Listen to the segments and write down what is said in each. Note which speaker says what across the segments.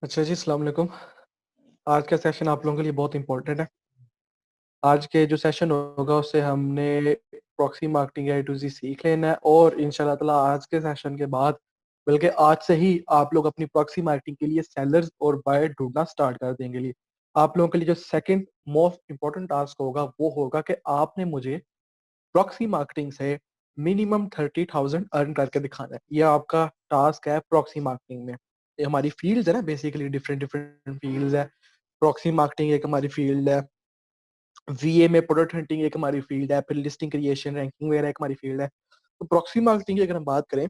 Speaker 1: अच्छा जी, अस्सलाम वालेकुम। आज का सेशन आप लोगों के लिए बहुत इंपॉर्टेंट है। आज के जो सेशन होगा उससे हमने proxy marketing A to Z सीख लेना है और इंशाल्लाह ताला आज के सेशन के बाद बल्कि आज से ही आप लोग अपनी प्रॉक्सी मार्केटिंग के लिए सेलर्स और बायर ढूंढना स्टार्ट कर देंगे। लिए आप लोगों के लिए जो सेकंड मोस्ट इंपॉर्टेंट टास्क होगा वो होगा कि आपने मुझे प्रॉक्सी मार्केटिंग से मिनिमम 30,000 अर्न करके दिखाना है। ये आपका टास्क है प्रॉक्सी मार्केटिंग में। ये हमारी फील्ड है ना, बेसिकली डिफरेंट डिफरेंट फील्ड्स है। प्रॉक्सी मार्केटिंग एक हमारी फील्ड है, वीए में प्रोडक्ट हंटिंग एक हमारी फील्ड है, फिर लिस्टिंग क्रिएशन रैंकिंग वगैरह एक हमारी फील्ड है। तो प्रॉक्सी मार्केटिंग की अगर हम बात करें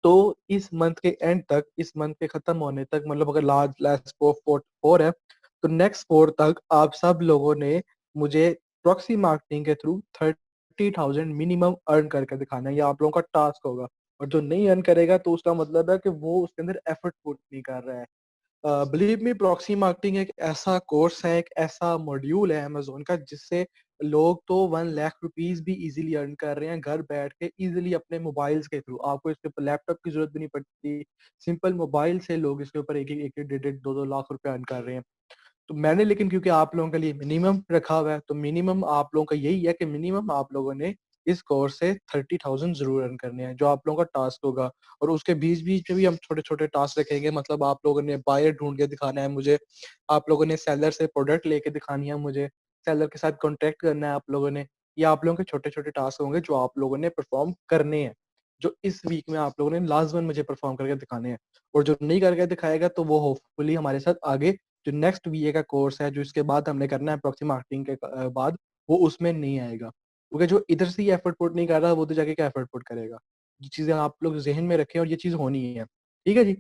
Speaker 1: तो इस मंथ के एंड तक, इस मंथ के खत्म होने तक, मतलब अगर लास्ट फोर है तो नेक्स्ट फोर तक आप सब लोगों ने मुझे प्रॉक्सी मार्केटिंग के थ्रू 30,000 मिनिमम अर्न करके दिखाना है। ये आप लोगों का टास्क होगा। और जो नहीं अर्न करेगा तो उसका मतलब है कि वो उसके अंदर एफर्ट पुट नहीं कर रहा है। बिलीव मी, प्रॉक्सी मार्केटिंग एक ऐसा कोर्स है, एक ऐसा मॉड्यूल है अमेजोन का जिससे लोग तो 1 लाख रुपीज भी इजीली अर्न कर रहे हैं घर बैठ के, इजीली अपने मोबाइल्स के थ्रू। आपको इसके ऊपर लैपटॉप की जरूरत भी नहीं पड़ती। सिंपल मोबाइल से लोग इसके ऊपर एक डेढ़ डेढ़ दो दो लाख रुपए अर्न कर रहे हैं। तो मैंने लेकिन क्योंकि आप लोगों के लिए मिनिमम रखा हुआ है तो मिनिमम आप लोगों का यही है कि मिनिमम आप लोगों ने इस कोर्स से 30,000 जरूर अर्न करने हैं, जो आप लोगों का टास्क होगा। और उसके बीच बीच में भी हम छोटे छोटे टास्क रखेंगे। मतलब आप लोगों ने बायर ढूंढ के दिखाना है मुझे, आप लोगों ने सेलर से प्रोडक्ट लेके दिखानी है मुझे, सेलर के साथ कॉन्टेक्ट करना है आप लोगों ने। ये आप लोगों के छोटे छोटे टास्क होंगे जो आप लोगों ने परफॉर्म करने हैं, जो इस वीक में आप लोगों ने लाजमन मुझे परफॉर्म करके दिखाने हैं। और जो नहीं करके दिखाएगा तो वो होपफुली हमारे साथ आगे जो नेक्स्ट बीए का कोर्स है, जो इसके बाद हमने करना है प्रॉक्सी मार्केटिंग के बाद, वो उसमें नहीं आएगा। क्योंकि जो इधर से ही एफर्ट पुट नहीं कर रहा वो तो जाके क्या एफर्ट पुट करेगा। ये चीजें आप लोग जहन में रखें और ये चीज होनी है। ठीक है जी।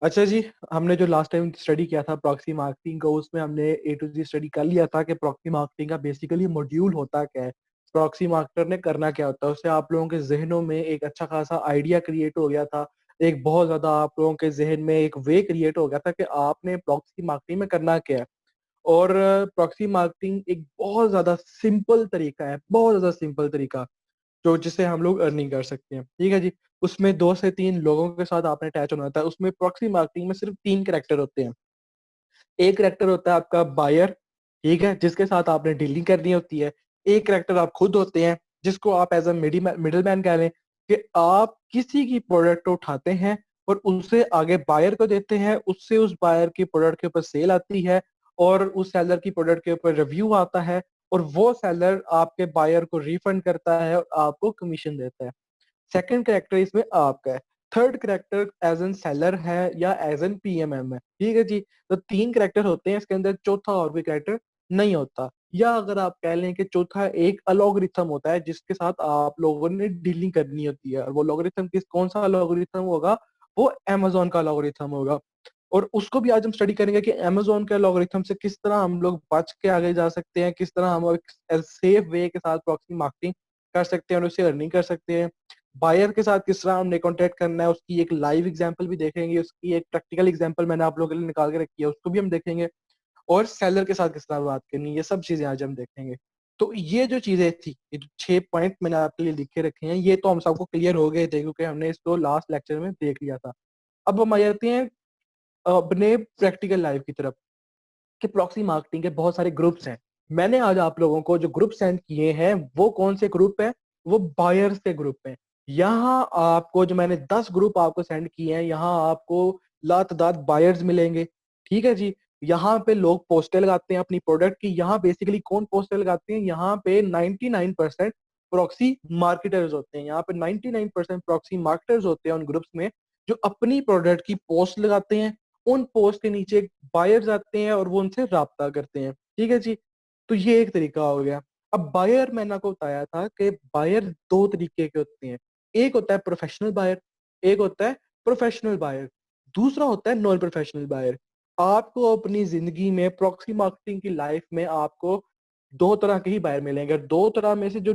Speaker 1: अच्छा जी, हमने जो लास्ट टाइम स्टडी किया था प्रॉक्सी मार्केटिंग का, उसमें हमने ए टू जी स्टडी कर लिया था कि प्रॉक्सी मार्केटिंग का बेसिकली मॉड्यूल होता क्या है, प्रॉक्सी मार्केटर ने करना क्या होता है। उससे आप लोगों के जहनों में एक अच्छा खासा आइडिया क्रिएट हो गया था। एक बहुत ज्यादा आप लोगों के जहन में एक वे क्रिएट हो गया था कि आपने प्रॉक्सी मार्केटिंग में करना क्या है। और प्रॉक्सी मार्केटिंग एक बहुत ज्यादा सिंपल तरीका है, बहुत ज्यादा सिंपल तरीका जो जिससे हम लोग अर्निंग कर सकते हैं। ठीक है जी। उसमें 2 से 3 लोगों के साथ आपने अटैच होना होता है। उसमें प्रॉक्सी मार्केटिंग में सिर्फ 3 कैरेक्टर होते हैं। एक कैरेक्टर होता है आपका बायर, ठीक है, जिसके साथ आपने डीलिंग करनी होती है। एक कैरेक्टर आप खुद होते हैं, जिसको आप एज अ मिडिल मैन कह लें, कि आप किसी की प्रोडक्ट को उठाते हैं और उसे आगे बायर को देते हैं। उससे उस बायर की प्रोडक्ट के ऊपर सेल आती है और उस सेलर की प्रोडक्ट के ऊपर रिव्यू आता है और वो सेलर आपके बायर को रिफंड करता है और आपको कमीशन देता है। सेकंड कैरेक्टर इसमें आपका है। Third character as an seller है या एज एन पीएमएम है। ठीक है जी। तो 3 कैरेक्टर होते हैं इसके अंदर, चौथा और कोई कैरेक्टर नहीं होता। या अगर आप कह लें कि चौथा एक अलॉगरिथम होता है जिसके साथ आप लोगों ने डीलिंग करनी होती है। और वो अलॉगरिथम कौन सा अलॉगरिथम होगा, वो अमेजोन का अलॉगरिथम होगा। और उसको भी आज हम स्टडी करेंगे कि अमेजोन के अलॉगरिथम से किस तरह हम लोग बच के आगे जा सकते हैं, किस तरह हम एक सेफ वे के साथ प्रॉक्सी मार्केटिंग कर सकते हैं और उससे अर्निंग कर सकते हैं। बायर के साथ किस तरह हमने कॉन्टेक्ट करना है, उसकी एक लाइव एग्जांपल भी देखेंगे, उसकी एक प्रैक्टिकल एग्जांपल मैंने आप लोगों के लिए निकाल के रखी है, उसको भी हम देखेंगे। और सेलर के साथ किस तरह बात करनी है, ये सब चीजें आज हम देखेंगे। तो ये जो चीजें थी, ये जो 6 पॉइंट मैंने आपके लिए लिखे रखे हैं, ये तो हम सबको क्लियर हो गए थे क्योंकि हमने इसको लास्ट लेक्चर में देख लिया था। अब हम आ जाते हैं अपने प्रैक्टिकल लाइफ की तरफ कि प्रॉक्सी मार्केटिंग के बहुत सारे ग्रुप्स हैं। मैंने आज आप लोगों को जो ग्रुप सेंड किए हैं वो कौन से ग्रुप हैं, वो बायर्स के ग्रुप हैं। यहाँ आपको जो मैंने 10 ग्रुप आपको सेंड किए हैं, यहाँ आपको लातदार बायर्स मिलेंगे। ठीक है जी। यहाँ पे लोग पोस्टर लगाते हैं अपनी प्रोडक्ट की। यहाँ बेसिकली कौन पोस्टर लगाते हैं, यहाँ पे 99% प्रॉक्सी मार्केटर्स होते हैं। यहाँ पे 99% प्रॉक्सी मार्केटर्स होते हैं उन ग्रुप्स में, जो अपनी प्रोडक्ट की पोस्ट लगाते हैं। उन पोस्ट के नीचे बायर्स आते हैं और वो उनसे राब्ता करते हैं। ठीक है जी। तो ये एक तरीका हो गया। अब बायर मैंने आपको बताया था कि बायर 2 तरीके के होते हैं। एक होता है प्रोफेशनल बायर, एक होता है प्रोफेशनल बायर, दूसरा होता है नॉन प्रोफेशनल बायर। आपको अपनी जिंदगी में प्रॉक्सी मार्केटिंग की लाइफ में आपको 2 तरह के ही बायर मिलेंगे। 2 तरह में से जो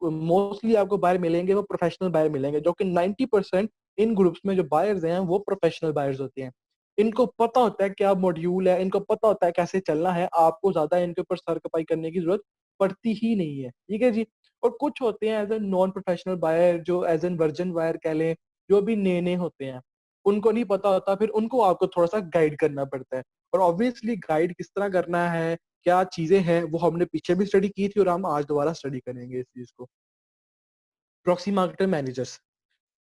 Speaker 1: मोस्टली आपको बायर मिलेंगे वो प्रोफेशनल बायर मिलेंगे, जो कि 90% इन ग्रुप्स में जो बायर्स हैं वो प्रोफेशनल बायर्स होते हैं। इनको पता होता है क्या मॉड्यूल है, इनको पता होता है कैसे चलना है। आपको ज्यादा इनके ऊपर सर खपाई करने की जरूरत पड़ती ही नहीं है। ठीक है जी। और कुछ होते हैं as a non professional buyer, जो एज एन वर्जन बायर कह लें, जो भी नए नए होते हैं। उनको नहीं पता होता, फिर उनको आपको थोड़ा सा गाइड करना पड़ता है। और ऑब्वियसली गाइड किस तरह करना है, क्या चीजें हैं, वो हमने पीछे भी स्टडी की थी और हम आज दोबारा स्टडी करेंगे इस चीज को। प्रॉक्सी मार्केटर मैनेजर्स,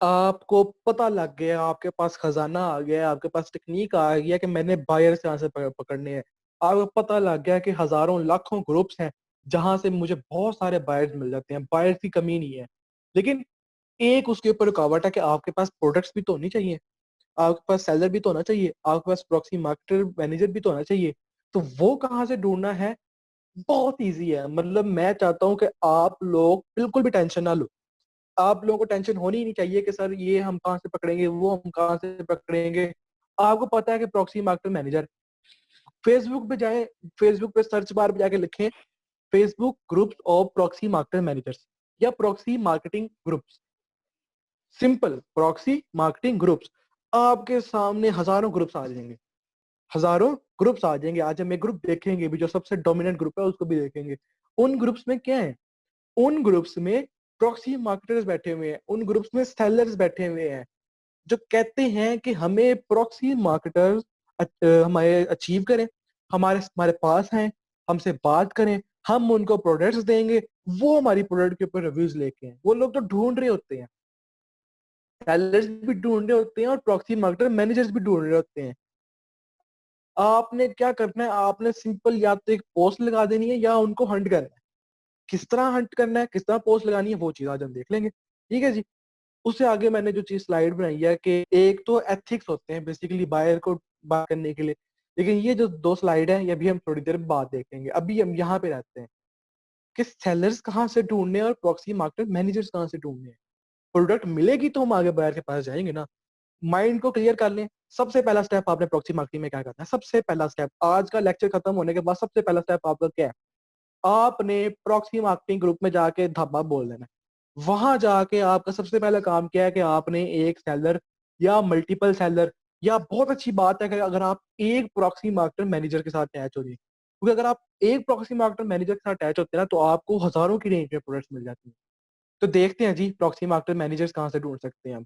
Speaker 1: आपको पता लग गया, आपके पास खजाना आ गया, आपके पास टेक्निक आ गया कि मैंने बायर से यहाँ से पकड़ने हैं। आपको पता लग गया कि हजारों लाखों ग्रुप्स हैं जहां से मुझे बहुत सारे बायर्स मिल जाते हैं, बायर्स की कमी नहीं है। लेकिन एक उसके ऊपर रुकावट है कि आपके पास प्रोडक्ट्स भी तो होनी चाहिए, आपके पास सेलर भी तो होना चाहिए, आपके पास प्रॉक्सी मार्केटर मैनेजर भी तो होना चाहिए। तो वो कहाँ से ढूंढना है? बहुत ईजी है। मतलब मैं चाहता हूँ कि आप लोग बिल्कुल भी टेंशन ना लो। आप लोगों को टेंशन होनी ही नहीं चाहिए कि सर ये हम कहाँ से पकड़ेंगे, वो हम कहाँ से पकड़ेंगे। आपको पता है कि प्रॉक्सी मार्केटर मैनेजर, फेसबुक पे जाए, फेसबुक पे सर्च बार पे जाके लिखें Facebook groups of proxy marketer managers या proxy marketing groups. Simple, proxy marketing groups, आपके सामने हजारों ग्रुप्स आ जाएंगे, हजारों ग्रुप्स आ जाएंगे। आज हम एक ग्रुप देखेंगे भी जो सबसे डोमिनेंट ग्रुप है, उसको भी देखेंगे। उन ग्रुप्स में क्या है? उन ग्रुप्स में प्रॉक्सी मार्केटर्स बैठे हुए हैं, उन ग्रुप्स में सेलर्स बैठे हुए हैं जो कहते हैं कि हमें प्रॉक्सी मार्केटर्स हमारे अचीव करें, हमारे हमारे पास हैं, हमसे बात करें, हम उनको प्रोडक्ट्स देंगे, वो हमारी प्रोडक्ट के ऊपर रिव्यूज लेके हैं। वो लोग तो ढूंढ रहे होते हैं, सेलर्स भी ढूंढ रहे होते हैं और प्रॉक्सी मार्केटर मैनेजर्स भी ढूंढ रहे होते हैं। आपने क्या करना है? आपने सिंपल या तो एक पोस्ट लगा देनी है या उनको हंट करना है। किस तरह हंट करना है, किस तरह पोस्ट लगानी है, वो चीज आज हम देख लेंगे, ठीक है जी। उससे आगे मैंने जो चीज स्लाइड बनाई है कि एक तो एथिक्स होते हैं बेसिकली बायर को बात करने के लिए, लेकिन ये जो दो स्लाइड है ये भी हम थोड़ी देर बाद देखेंगे। अभी हम यहाँ पे रहते हैं कि सेलर्स कहाँ से ढूंढने हैं और प्रॉक्सी मार्केट मैनेजर्स कहाँ से ढूंढने हैं। प्रोडक्ट मिलेगी तो हम आगे बायर के पास जाएंगे ना। माइंड को क्लियर कर लें। सबसे पहला स्टेप आपने प्रॉक्सी मार्केटिंग में क्या करना है? सबसे पहला स्टेप, आज का लेक्चर खत्म होने के बाद सबसे पहला स्टेप आपका क्या है? आपने प्रॉक्सी मार्केटिंग ग्रुप में जाके धब्बा बोल देना है। वहां जाके आपका सबसे पहला काम क्या है कि आपने एक सेलर या मल्टीपल सेलर, या बहुत अच्छी बात है कि अगर आप एक प्रॉक्सी मार्केटर मैनेजर के साथ अटैच हो जाए, क्योंकि अगर आप एक प्रॉक्सी मार्केटर मैनेजर के साथ अटैच होते हैं ना तो आपको हजारों की रेंज में प्रोडक्ट्स मिल जाती हैं। तो देखते हैं जी प्रॉक्सी मार्केटर मैनेजर्स कहाँ से ढूंढ सकते हैं हम।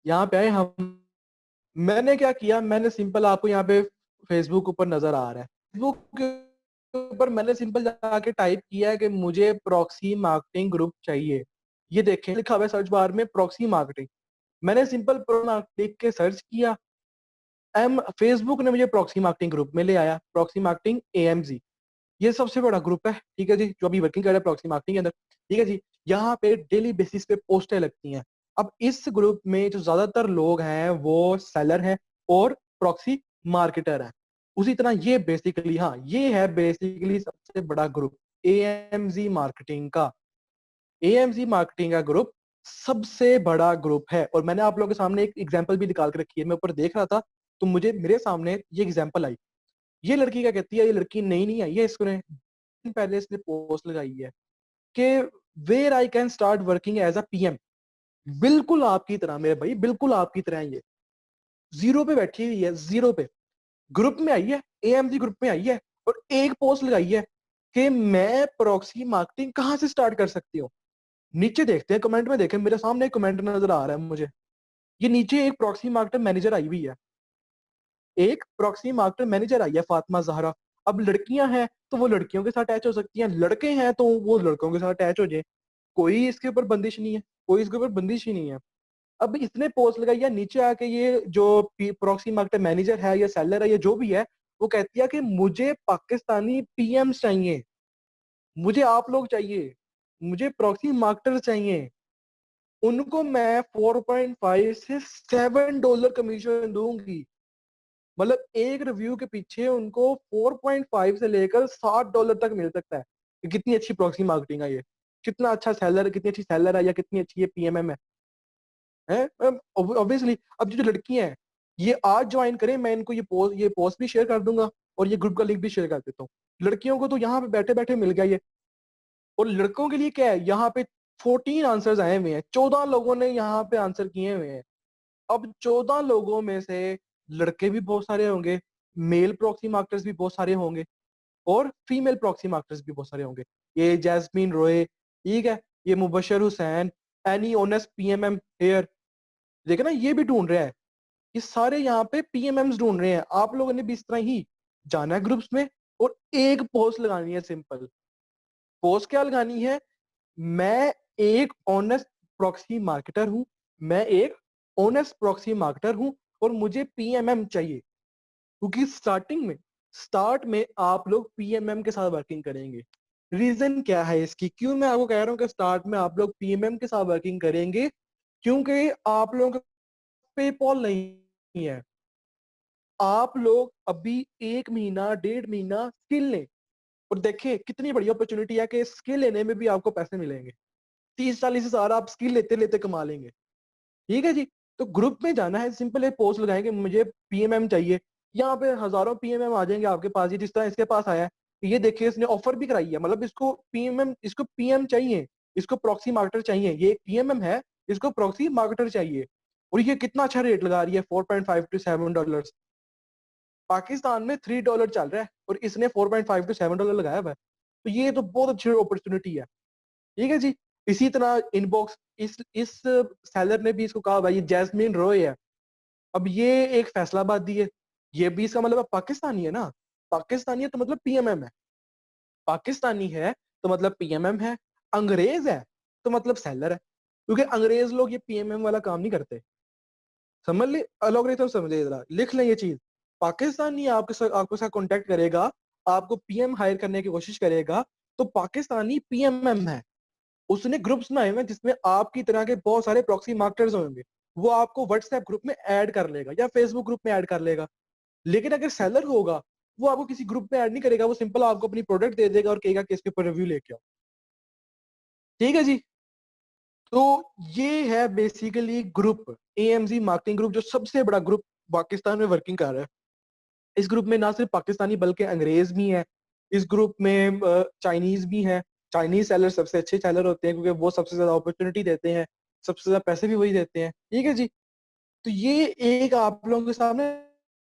Speaker 1: यहाँ पे आए हम। मैंने क्या किया, मैंने सिंपल आपको यहाँ पे फेसबुक ऊपर नजर आ रहा है, फेसबुक के ऊपर मैंने सिंपल जाके टाइप किया है कि मुझे प्रॉक्सी मार्केटिंग ग्रुप चाहिए। ये देखें लिखा हुआ है सर्च बार में प्रॉक्सी मार्केटिंग। मैंने सिंपल लिख के सर्च किया, एम फेसबुक ने मुझे प्रॉक्सी मार्केटिंग ग्रुप में ले आया, प्रॉक्सी मार्केटिंग एएमजी। ये सबसे बड़ा ग्रुप है, ठीक है जी, जो अभी वर्किंग कर रहा है प्रॉक्सी मार्केटिंग के अंदर, ठीक है जी। यहाँ पे डेली बेसिस पे पोस्टें लगती हैं। अब इस ग्रुप में जो ज्यादातर लोग हैं वो सेलर हैं और प्रॉक्सी मार्केटर हैं। उसी तरह ये बेसिकली, हाँ ये है बेसिकली सबसे बड़ा ग्रुप एएमजी मार्केटिंग का। एएमजी मार्केटिंग का ग्रुप सबसे बड़ा ग्रुप है। और मैंने आप लोगों के सामने एक एग्जांपल भी निकाल के रखी है, मैं ऊपर देख रहा था तो मुझे मेरे सामने ये एग्जांपल आई। ये लड़की क्या कहती है, ये लड़की नई नहीं आई है, इसको ने पहले इसने पोस्ट लगाई है कि where I can start working as a PM. बिल्कुल आपकी तरह मेरे भाई, बिल्कुल आपकी तरह ये जीरो पे बैठी हुई है, जीरो पे ग्रुप में आई है, एएमजी ग्रुप में आई है और एक पोस्ट लगाई है कि मैं प्रॉक्सी मार्केटिंग कहाँ से स्टार्ट कर सकती हूँ। नीचे देखते हैं कमेंट में, देखें मेरे सामने एक कमेंट नजर आ रहा है मुझे। ये नीचे एक प्रॉक्सी मार्केटर मैनेजर आई हुई है, एक प्रॉक्सी मार्केटर मैनेजर आई है फातिमा जहरा। अब लड़कियां हैं तो वो लड़कियों के साथ अटैच हो सकती हैं, लड़के हैं तो वो लड़कों के साथ अटैच हो जाए। कोई इसके ऊपर बंदिश नहीं है, कोई इसके ऊपर बंदिश ही नहीं है। अब इसने पोस्ट लगाई है, नीचे आके ये जो प्रॉक्सी मार्केटर मैनेजर है या सेलर है या जो भी है, वो कहती है कि मुझे पाकिस्तानी पीएम चाहिए, मुझे आप लोग चाहिए, मुझे प्रॉक्सी मार्केटर चाहिए। उनको मैं 4.5 से $7 कमीशन दूंगी। मतलब एक रिव्यू के पीछे उनको 4.5 से लेकर $60 तक मिल सकता है। कि कितनी अच्छी प्रॉक्सी मार्केटिंग है ये, कितना अच्छा सेलर, कितनी अच्छी सेलर है या कितनी अच्छी ये पीएमएम है। ऑब्वियसली अब जो लड़की हैं ये आज ज्वाइन करें, मैं इनको ये पोस्ट भी शेयर कर दूंगा और ये ग्रुप का लिंक भी शेयर कर देता हूँ। लड़कियों को तो यहाँ पे बैठे बैठे मिल गया ये। और लड़कों के लिए क्या है, यहाँ पे 14 आंसर्स आए हुए हैं, 14 लोगों ने यहाँ पे आंसर किए हुए हैं। अब 14 लोगों में से लड़के भी बहुत सारे होंगे, मेल प्रॉक्सी मार्केटर्स भी बहुत सारे होंगे और फीमेल प्रॉक्सी मार्केटर्स भी बहुत सारे होंगे। ये जैस्मीन रॉय, ठीक है, ये Mubashar Hussain, any honest PMM here, देखो ना ये भी ढूंढ रहा है, ये सारे यहाँ पे पीएमएम्स ढूंढ रहे हैं। आप लोगों ने भी इस तरह ही जाना है ग्रुप्स में और एक पोस्ट लगानी है, सिंपल पोस्ट क्या लगानी है, मैं एक ऑनेस्ट प्रॉक्सी मार्केटर हूं, मैं एक ऑनेस्ट प्रॉक्सी मार्केटर हूं और मुझे पीएमएम चाहिए। क्योंकि स्टार्ट में आप लोग पीएमएम के साथ वर्किंग करेंगे। रीजन क्या है इसकी, क्यों मैं आपको कह रहा हूं कि स्टार्ट में आप लोग पीएमएम के साथ वर्किंग करेंगे, क्योंकि आप लोगों का पेपॉल नहीं है। आप लोग अभी 1 महीना 1.5 महीना स्किल लें और देखें कितनी बड़ी अपॉर्चुनिटी है कि स्किल लेने में भी आपको पैसे मिलेंगे। 30-40 हजार आप स्किल लेते लेते कमा लेंगे। ठीक है जी। तो ग्रुप में जाना है, सिंपल है, पोस्ट लगाएंगे मुझे पीएमएम चाहिए, यहाँ पे हजारों पीएमएम आ जाएंगे आपके पास। ये जिस तरह इसके पास आया है, ये देखिए इसने ऑफर भी कराई है, मतलब इसको पीएमएम, इसको पीएम चाहिए, इसको प्रॉक्सी मार्केटर चाहिए, ये पीएमएम है, इसको प्रॉक्सी मार्केटर चाहिए। और ये कितना अच्छा रेट लगा रही है, 4.5 to 7 डॉलर। पाकिस्तान में $3 चल रहा है और इसने 4.5 to 7 डॉलर लगाया हुआ है। तो ये तो बहुत अच्छी अपॉर्चुनिटी है। ठीक है जी। इसी तरह इनबॉक्स, इस सेलर ने भी इसको कहा भाई, ये जैस्मिन रॉय है, अब ये एक फैसलाबादी है, ये भी इसका मतलब पाकिस्तानी है ना, पाकिस्तानी है तो मतलब पीएमएम है, पाकिस्तानी है तो मतलब पीएमएम है, अंग्रेज है तो मतलब सेलर है, क्योंकि अंग्रेज लोग ये पीएमएम वाला काम नहीं करते। समझ ले, अलॉग्रिथम समझे, जरा लिख लें ये चीज। पाकिस्तानी आपके साथ कांटेक्ट करेगा, आपको पीएम हायर करने की कोशिश करेगा, तो पाकिस्तानी पीएमएम है, उसने ग्रुप्स बनाए हुए हैं जिसमें आपकी तरह के बहुत सारे प्रॉक्सी मार्केटर्स होंगे, वो आपको व्हाट्सएप ग्रुप में ऐड कर लेगा या फेसबुक ग्रुप में ऐड कर लेगा। लेकिन अगर सेलर होगा, वो आपको किसी ग्रुप में ऐड नहीं करेगा, वो सिंपल आपको अपनी प्रोडक्ट दे देगा और कहेगा कि इसके ऊपर रिव्यू लेके आओ। ठीक है जी। तो ये है basically group, AMG marketing group, जो सबसे बड़ा ग्रुप पाकिस्तान में वर्किंग कर रहा है। इस ग्रुप में ना सिर्फ पाकिस्तानी बल्कि अंग्रेज भी हैं, इस ग्रुप में चाइनीज भी हैं। चाइनीज सेलर सबसे अच्छे सेलर होते हैं, क्योंकि वो सबसे ज्यादा अपॉर्चुनिटी देते हैं, सबसे ज्यादा पैसे भी वही देते हैं। ठीक है जी। तो ये एक आप लोगों के सामने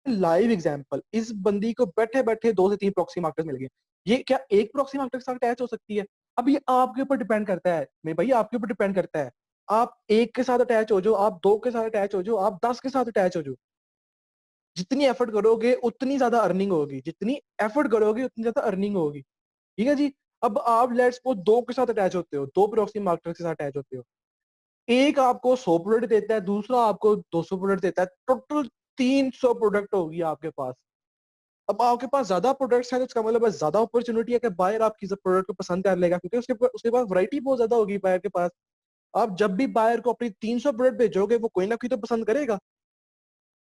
Speaker 1: लाइव एग्जांपल, इस बंदी को बैठे बैठे 2 से 3 प्रॉक्सी मार्केटर्स मिल गए। ये क्या एक प्रॉक्सी मार्केट के साथ अटैच हो सकती है? अब ये आपके ऊपर डिपेंड करता है मेरे भाई, आपके ऊपर डिपेंड करता है। आप एक के साथ अटैच हो जाओ, आप 2 के साथ अटैच हो जाओ, आप 10 के साथ अटैच हो जाओ, जितनी एफर्ट करोगे उतनी ज्यादा अर्निंग होगी, जितनी एफर्ट करोगे उतनी ज्यादा अर्निंग होगी। ठीक है जी। अब आप लेट्स सपोज 2 के साथ अटैच होते हो, 2 प्रॉक्सी मार्केटर के साथ अटैच होते हो, एक आपको 100 प्रोडक्ट देता है, दूसरा आपको 200 प्रोडक्ट देता है, टोटल 300 प्रोडक्ट होगी आपके पास। अब आपके पास ज्यादा प्रोडक्ट्स हैं तो इसका मतलब है ज्यादा अपॉर्चुनिटी है कि बायर आपकी प्रोडक्ट को पसंद कर लेगा, क्योंकि उसके पास वैरायटी बहुत ज्यादा होगी बायर के पास। आप जब भी बायर को अपनी 300 प्रोडक्ट भेजोगे, वो कोई ना कोई तो पसंद करेगा।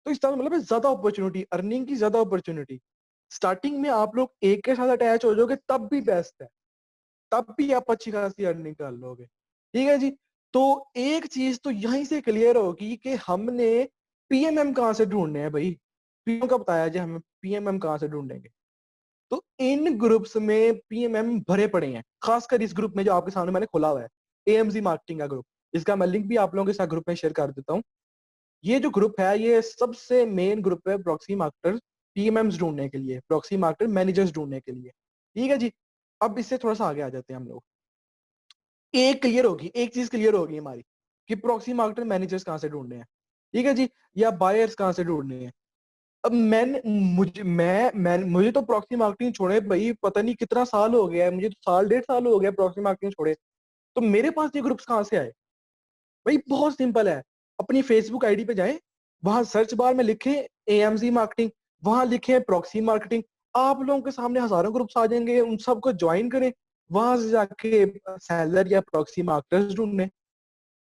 Speaker 1: तो इसका मतलब है ज्यादा अपॉर्चुनिटी, अर्निंग की ज्यादा अपॉर्चुनिटी। स्टार्टिंग में आप लोग एक के साथ अटैच हो जाओगे तब भी बेस्ट है, तब भी आप अच्छी खासी अर्निंग कर लोगे। ठीक है जी। तो एक चीज तो यहीं से क्लियर होगी कि हमने पीएमएम कहाँ से ढूंढने हैं भाई। पीएम का बताया जी, हमें पीएमएम कहाँ से ढूंढेंगे। तो इन ग्रुप्स में पीएमएम भरे पड़े हैं, खासकर इस ग्रुप में जो आपके सामने मैंने खोला हुआ है, एएमजी मार्केटिंग का ग्रुप। इसका मैं लिंक भी आप लोगों के साथ ग्रुप में शेयर कर देता हूँ। ये जो ग्रुप है, ये सबसे मेन ग्रुप है प्रॉक्सी मार्केटर पीएमएम्स ढूंढने के लिए, प्रॉक्सी मार्केटर मैनेजर्स ढूंढने के लिए। ठीक है जी। अब इससे थोड़ा सा आगे आ जाते हैं हम लोग। एक चीज क्लियर होगी हमारी कि प्रॉक्सी मार्केटर मैनेजर्स कहाँ से ढूंढने हैं। ठीक है जी। या बायर्स कहाँ से ढूंढने हैं। अब मुझे तो प्रॉक्सी मार्केटिंग छोड़े भाई पता नहीं कितना साल हो गया है, मुझे तो 1.5 साल हो गया प्रॉक्सी मार्केटिंग छोड़े। तो मेरे पास ये ग्रुप्स कहाँ से आए? भाई बहुत सिंपल है, अपनी फेसबुक आईडी पे जाएं, वहां सर्च बार में लिखें एएमजी मार्केटिंग, वहां लिखें प्रॉक्सी मार्केटिंग, आप लोगों के सामने हजारों ग्रुप्स आ जाएंगे, उन सबको ज्वाइन करें, वहां से जाके सेलर या प्रॉक्सी मार्केटर्स ढूंढने,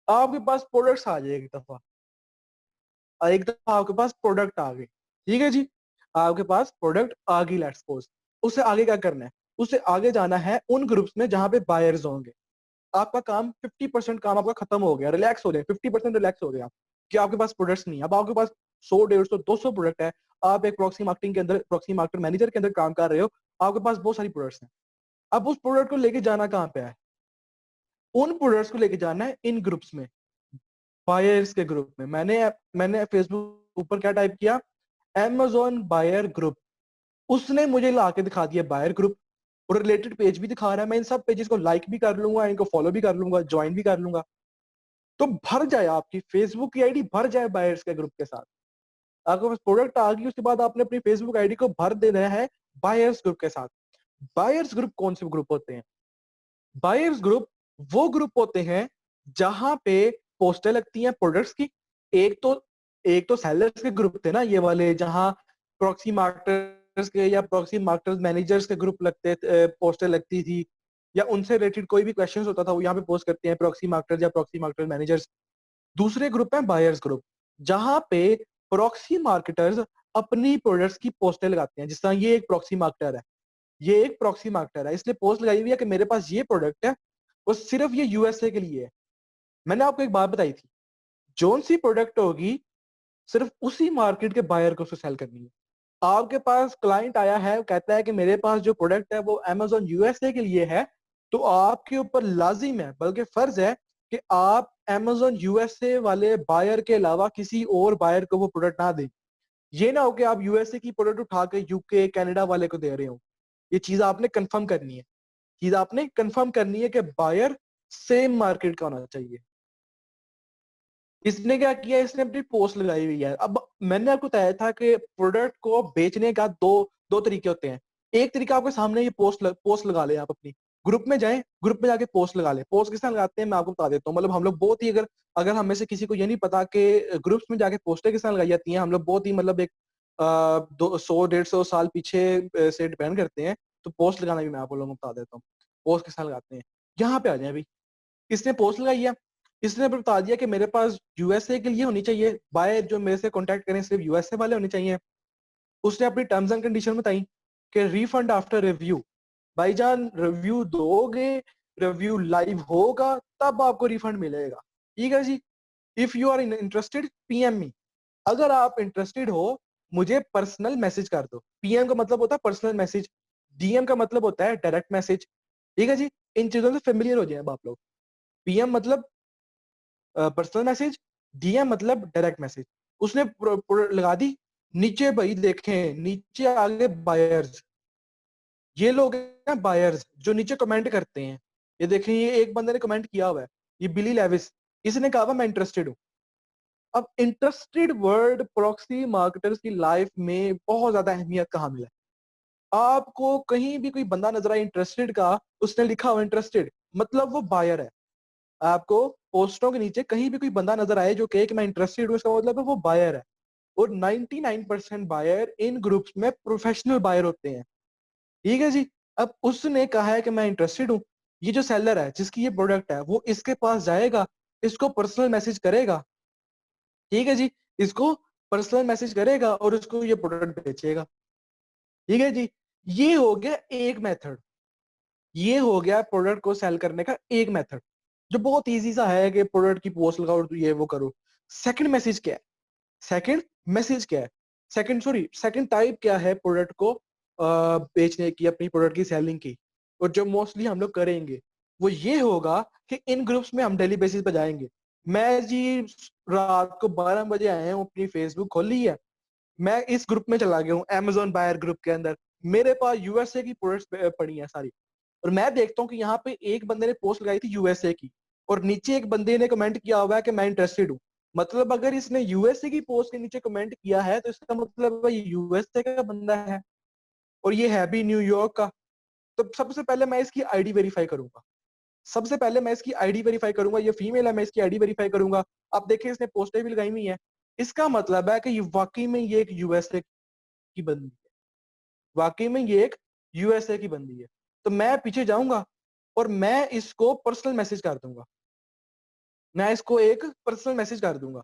Speaker 1: आपके पास प्रोडक्ट्स आ जाएगी दफा, एक दफा आपके पास प्रोडक्ट आ गए। ठीक है जी। आपके पास प्रोडक्ट आ गई, लेट्स सपोज, उससे आगे क्या करना है? उससे आगे जाना है उन ग्रुप्स में जहां पे बायर्स होंगे। आपका काम 50% काम आपका खत्म हो गया, रिलैक्स हो गया, 50% रिलैक्स हो गया कि आपके पास प्रोडक्ट्स नहीं है। अब आपके पास 100, 150, 200 प्रोडक्ट है, आप एक प्रॉक्सी मार्केटिंग के अंदर, प्रॉक्सी मार्केटर मैनेजर के अंदर काम कर रहे हो, आपके पास बहुत सारी प्रोडक्ट्स हैं। अब उस प्रोडक्ट को लेके जाना कहाँ पे है? उन प्रोडक्ट्स को लेके जाना है इन ग्रुप्स में, बायर्स के ग्रुप में। मैंने फेसबुक ऊपर क्या टाइप किया, Amazon बायर ग्रुप, उसने मुझे ला के दिखा दिया बायर ग्रुप, और रिलेटेड पेज भी दिखा रहा है। मैं इन सब पेजेस को लाइक भी कर लूंगा, इनको फॉलो भी कर लूंगा, ज्वाइन भी कर लूंगा। तो भर जाए, आपकी फेसबुक की आईडी भर जाए बायर्स के ग्रुप के साथ। आपके पास प्रोडक्ट आ गई, उसके बाद आपने अपनी फेसबुक आईडी को भर देना है बायर्स ग्रुप के साथ। बायर्स ग्रुप कौन से ग्रुप होते हैं? बायर्स ग्रुप वो ग्रुप होते हैं जहां पे पोस्टें लगती हैं प्रोडक्ट्स की। एक तो एक तो सेलर्स के ग्रुप थे ना ये वाले, जहां प्रॉक्सी मार्केटर्स के या प्रॉक्सी मार्केटर्स मैनेजर्स के ग्रुप लगते, पोस्टें लगती थी, या उनसे रिलेटेड कोई भी क्वेश्चंस होता था वो यहाँ पे पोस्ट करते हैं प्रॉक्सी मार्केटर्स या प्रॉक्सी मार्केटर मैनेजर्स। दूसरे ग्रुप है बायर्स ग्रुप, जहां पे प्रॉक्सी मार्केटर्स अपनी प्रोडक्ट्स की पोस्टें लगाते हैं। जिस तरह ये एक प्रॉक्सी मार्केटर है, ये एक प्रॉक्सी मार्केटर है, इसने पोस्ट लगाई हुई है कि मेरे पास ये प्रोडक्ट है, वो सिर्फ ये यूएसए के लिए है। मैंने आपको एक बात बताई थी, जोन सी प्रोडक्ट होगी सिर्फ उसी मार्केट के बायर को उसे सेल करनी है। आपके पास क्लाइंट आया है, कहता है कि मेरे पास जो प्रोडक्ट है वो अमेज़न यूएसए के लिए है, तो आपके ऊपर लाजिम है, बल्कि फर्ज है कि आप अमेज़न यूएसए वाले बायर के अलावा किसी और बायर को वो प्रोडक्ट ना दें। ये ना हो कि आप यूएसए की प्रोडक्ट उठा के यूके, कनाडा वाले को दे रहे हो। ये चीज आपने कंफर्म करनी है। चीज आपने कंफर्म करनी है कि बायर सेम मार्केट का होना चाहिए। इसने क्या किया, इसने अपनी पोस्ट लगाई हुई है। अब मैंने आपको बताया था कि प्रोडक्ट को बेचने का दो दो तरीके होते हैं। एक तरीका आपके सामने, ये पोस्ट लगा ले, आप अपनी ग्रुप में जाएं, ग्रुप में जाके पोस्ट लगा ले। पोस्ट किस तरह लगाते हैं मैं आपको बता देता हूँ। मतलब हम लोग बहुत ही, अगर अगर हम में से किसी को ये नहीं पता कि ग्रुप्स में जाके पोस्टें किस तरह लगाई जाती हैं, हम लोग बहुत ही मतलब एक 100 150 साल पीछे से डिपेंड करते हैं। तो पोस्ट लगाना भी मैं आप लोगों को बता देता हूँ, पोस्ट किस तरह लगाते हैं। यहाँ पे आ जाए अभी, इसने पोस्ट लगाई है, इसने फिर बता दिया कि मेरे पास यूएसए के लिए होनी चाहिए, बाय जो मेरे से कांटेक्ट करें सिर्फ यूएसए वाले होने चाहिए। उसने अपनी टर्म्स एंड कंडीशन बताई कि रिफंड आफ्टर रिव्यू। भाईजान रिव्यू दोगे, रिव्यू लाइव होगा, तब आपको रिफंड मिलेगा। ठीक है जी। If you are interested PM me, अगर आप इंटरेस्टेड हो मुझे पर्सनल मैसेज कर दो। पीएम का मतलब होता है पर्सनल मैसेज, डीएम का मतलब होता है डायरेक्ट मैसेज। ठीक है जी, इन चीजों से फेमिलियर हो जाए अब आप लोग। पीएम मतलब पर्सनल मैसेज, डीएम मतलब डायरेक्ट मैसेज। उसने लगा दी। नीचे भाई देखें, नीचे आगे बायर्स, ये लोग हैं बायर्स जो नीचे कमेंट करते हैं। ये देखें, ये एक बंदे ने कमेंट किया हुआ है, ये बिली लेविस। इसने कहा मैं इंटरेस्टेड हूँ। अब इंटरेस्टेड वर्ड प्रॉक्सी मार्केटर्स की लाइफ में बहुत ज्यादा अहमियत का हामिल है। आपको कहीं भी कोई बंदा नजर आए इंटरेस्टेड का, उसने लिखा हुआ इंटरेस्टेड, मतलब वो बायर है। आपको पोस्टों के नीचे कहीं भी कोई बंदा नजर आए जो कहे कि मैं इंटरेस्टेड हूँ, इसका मतलब है वो बायर है। और 99% बायर इन ग्रुप्स में प्रोफेशनल बायर होते हैं। ठीक है जी। अब उसने कहा है कि मैं इंटरेस्टेड हूँ। ये जो सेलर है जिसकी ये प्रोडक्ट है, वो इसके पास जाएगा, इसको पर्सनल मैसेज करेगा। ठीक है जी। इसको पर्सनल मैसेज करेगा और उसको ये प्रोडक्ट बेचेगा। ठीक है जी। ये हो गया एक मेथड, ये हो गया प्रोडक्ट को सेल करने का एक मेथड, जो बहुत इजी सा है कि प्रोडक्ट की पोस्ट लगाओ और ये वो करो। सेकंड मैसेज क्या है? सेकंड मैसेज क्या है? सेकंड टाइप क्या है प्रोडक्ट को बेचने की, अपनी प्रोडक्ट की सेलिंग की? और जो मोस्टली हम लोग करेंगे वो ये होगा कि इन ग्रुप्स में हम डेली बेसिस पे जाएंगे। मैं जी रात को 12 बजे आया हूँ, अपनी फेसबुक खोली है, मैं इस ग्रुप में चला गया हूँ अमेजोन बायर ग्रुप के अंदर। मेरे पास यूएसए की प्रोडक्ट्स पड़ी हैं सारी, और मैं देखता हूँ कि यहाँ पे एक बंदे ने पोस्ट लगाई थी यूएसए की, और नीचे एक बंदे ने कमेंट किया हुआ है कि मैं इंटरेस्टेड हूँ। मतलब अगर इसने यूएसए की पोस्ट के नीचे कमेंट किया है तो इसका मतलब है ये यूएसए का बंदा है, और ये है भी न्यूयॉर्क का। तो सबसे पहले मैं इसकी आईडी वेरीफाई करूंगा, सबसे पहले मैं इसकी आईडी वेरीफाई करूंगा, ये फीमेल है, मैं इसकी आईडी वेरीफाई करूंगा। अब देखिए इसने पोस्टें भी लगाई हुई है, इसका मतलब है कि ये वाकई में ये एक यूएसए की बंदी है, वाकई में ये एक यूएसए की बंदी है। तो मैं पीछे जाऊंगा और मैं इसको पर्सनल मैसेज कर दूंगा, मैं इसको एक पर्सनल मैसेज कर दूंगा।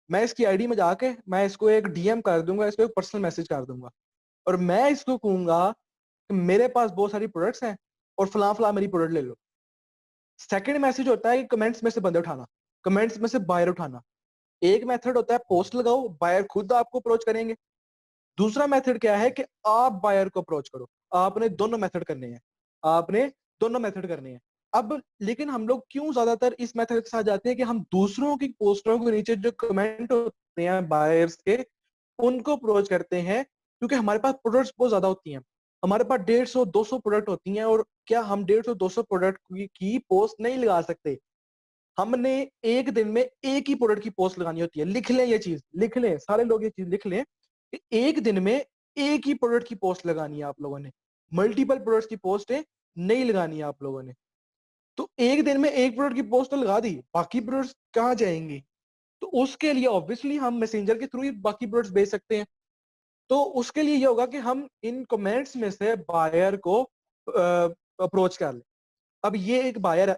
Speaker 1: मैं इसकी आईडी में जाके मैं इसको एक डीएम कर दूंगा, इसको एक पर्सनल मैसेज कर दूंगा, और मैं इसको कहूंगा कि मेरे पास बहुत सारी प्रोडक्ट्स हैं और फलां फलां मेरी प्रोडक्ट ले लो। सेकंड मैसेज होता है कि कमेंट्स में से बंदे उठाना, कमेंट्स में से बायर उठाना। एक मेथड होता है पोस्ट लगाओ, बायर खुद आपको अप्रोच करेंगे। दूसरा मेथड क्या है कि आप बायर को अप्रोच करो। आपने दोनों मेथड करने हैं, आपने दोनों मेथड करने हैं। अब लेकिन हम लोग क्यों ज्यादातर इस मेथड के साथ जाते हैं कि हम दूसरों की पोस्टरों के नीचे जो कमेंट होते हैं बायर्स के, उनको अप्रोच करते हैं, क्योंकि हमारे पास प्रोडक्ट्स बहुत ज्यादा होती हैं। हमारे पास 150 200 प्रोडक्ट होती हैं, और क्या हम 150 200 प्रोडक्ट की पोस्ट नहीं लगा सकते? हमने एक दिन में एक ही प्रोडक्ट की पोस्ट लगानी होती है। लिख लें ये चीज, लिख लें सारे लोग ये चीज लिख लें कि एक दिन में एक ही प्रोडक्ट की पोस्ट लगानी है आप लोगों ने। मल्टीपल प्रोडक्ट्स की पोस्टें नहीं लगानी है आप लोगों ने। तो एक दिन में एक प्रोडक्ट की पोस्ट तो लगा दी, बाकी प्रोडक्ट्स कहाँ जाएंगी? तो उसके लिए ऑब्वियसली हम मैसेंजर के थ्रू ही बाकी प्रोडक्ट्स भेज सकते हैं। तो उसके लिए ये होगा कि हम इन कमेंट्स में से बायर को अप्रोच कर लें। अब ये एक बायर है